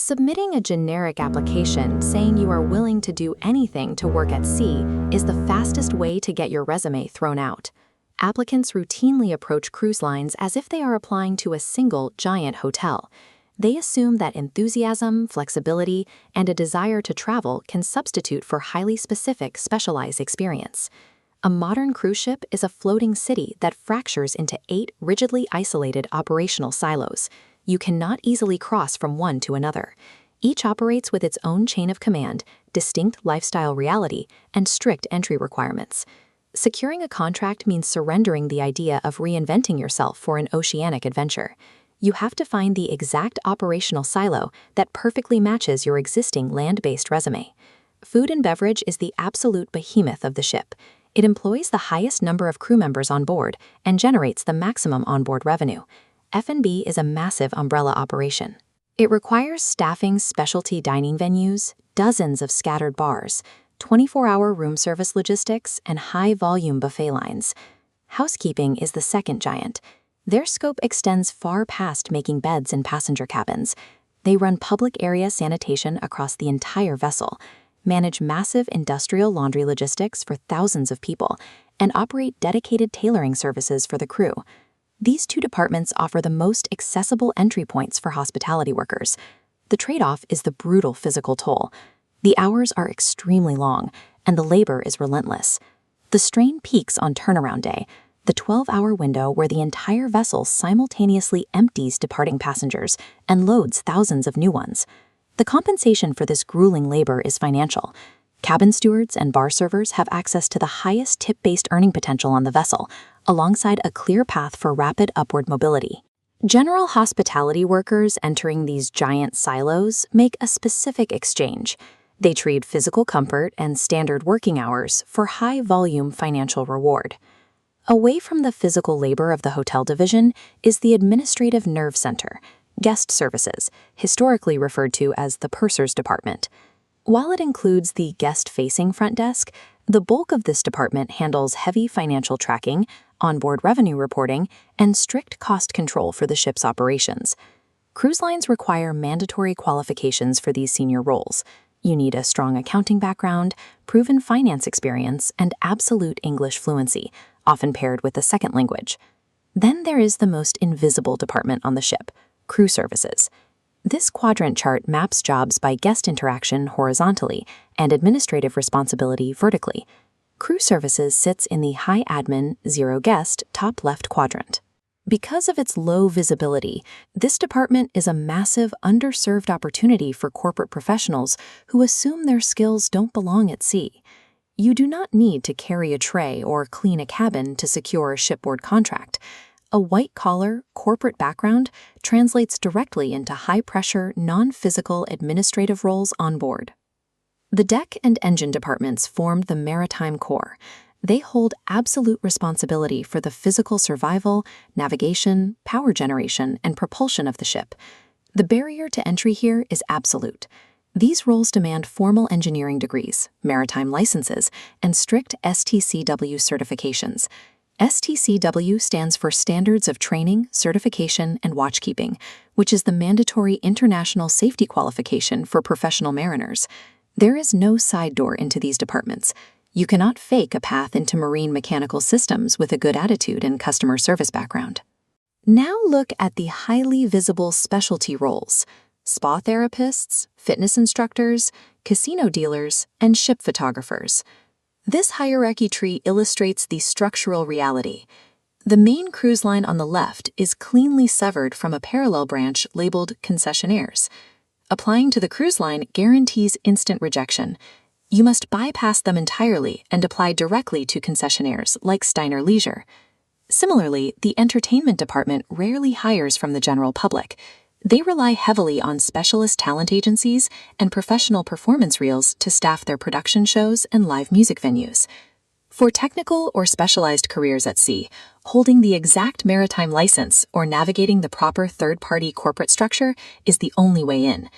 Submitting a generic application saying you are willing to do anything to work at sea is the fastest way to get your resume thrown out. Applicants routinely approach cruise lines as if they are applying to a single giant hotel. They assume that enthusiasm, flexibility, and a desire to travel can substitute for highly specific, specialized experience. A modern cruise ship is a floating city that fractures into 8 rigidly isolated operational silos. You cannot easily cross from one to another. Each operates with its own chain of command, distinct lifestyle reality, and strict entry requirements. Securing a contract means surrendering the idea of reinventing yourself for an oceanic adventure. You have to find the exact operational silo that perfectly matches your existing land-based resume. Food and beverage is the absolute behemoth of the ship. It employs the highest number of crew members on board and generates the maximum onboard revenue. F&B is a massive umbrella operation. It requires staffing specialty dining venues, dozens of scattered bars, 24-hour room service logistics, and high-volume buffet lines. Housekeeping is the second giant. Their scope extends far past making beds in passenger cabins. They run public area sanitation across the entire vessel, manage massive industrial laundry logistics for thousands of people, and operate dedicated tailoring services for the crew. These two departments offer the most accessible entry points for hospitality workers. The trade-off is the brutal physical toll. The hours are extremely long, and the labor is relentless. The strain peaks on turnaround day, the 12-hour window where the entire vessel simultaneously empties departing passengers and loads thousands of new ones. The compensation for this grueling labor is financial. Cabin stewards and bar servers have access to the highest tip-based earning potential on the vessel, alongside a clear path for rapid upward mobility. General hospitality workers entering these giant silos make a specific exchange. They trade physical comfort and standard working hours for high-volume financial reward. Away from the physical labor of the hotel division is the administrative nerve center, guest services, historically referred to as the purser's department. While it includes the guest-facing front desk, the bulk of this department handles heavy financial tracking, onboard revenue reporting, and strict cost control for the ship's operations. Cruise lines require mandatory qualifications for these senior roles. You need a strong accounting background, proven finance experience, and absolute English fluency, often paired with a second language. Then there is the most invisible department on the ship, crew services. This quadrant chart maps jobs by guest interaction horizontally and administrative responsibility vertically. Crew services sits in the high admin, zero guest, top left quadrant. Because of its low visibility, this department is a massive, underserved opportunity for corporate professionals who assume their skills don't belong at sea. You do not need to carry a tray or clean a cabin to secure a shipboard contract. A white-collar, corporate background translates directly into high-pressure, non-physical administrative roles on board. The deck and engine departments form the maritime core. They hold absolute responsibility for the physical survival, navigation, power generation, and propulsion of the ship. The barrier to entry here is absolute. These roles demand formal engineering degrees, maritime licenses, and strict STCW certifications. STCW stands for Standards of Training, Certification, and Watchkeeping, which is the mandatory international safety qualification for professional mariners. There is no side door into these departments. You cannot fake a path into marine mechanical systems with a good attitude and customer service background. Now look at the highly visible specialty roles: spa therapists, fitness instructors, casino dealers, and ship photographers. This hierarchy tree illustrates the structural reality. The main cruise line on the left is cleanly severed from a parallel branch labeled concessionaires. Applying to the cruise line guarantees instant rejection. You must bypass them entirely and apply directly to concessionaires like Steiner Leisure. Similarly, the entertainment department rarely hires from the general public. They rely heavily on specialist talent agencies and professional performance reels to staff their production shows and live music venues. For technical or specialized careers at sea, holding the exact maritime license or navigating the proper third-party corporate structure is the only way in.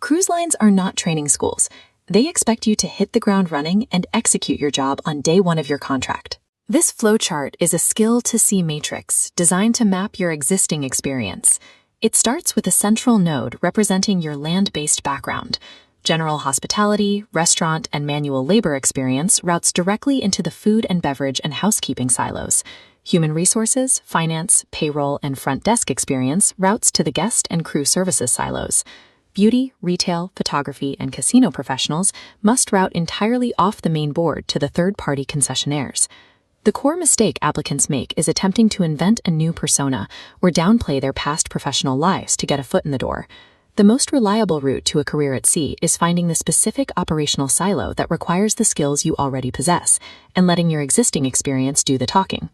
Cruise lines are not training schools. They expect you to hit the ground running and execute your job on day one of your contract. This flowchart is a skill-to-sea matrix designed to map your existing experience. It starts with a central node representing your land-based background. General hospitality, restaurant, and manual labor experience routes directly into the food and beverage and housekeeping silos. Human resources, finance, payroll, and front desk experience routes to the guest and crew services silos. Beauty, retail, photography, and casino professionals must route entirely off the main board to the third-party concessionaires. The core mistake applicants make is attempting to invent a new persona or downplay their past professional lives to get a foot in the door. The most reliable route to a career at sea is finding the specific operational silo that requires the skills you already possess and letting your existing experience do the talking.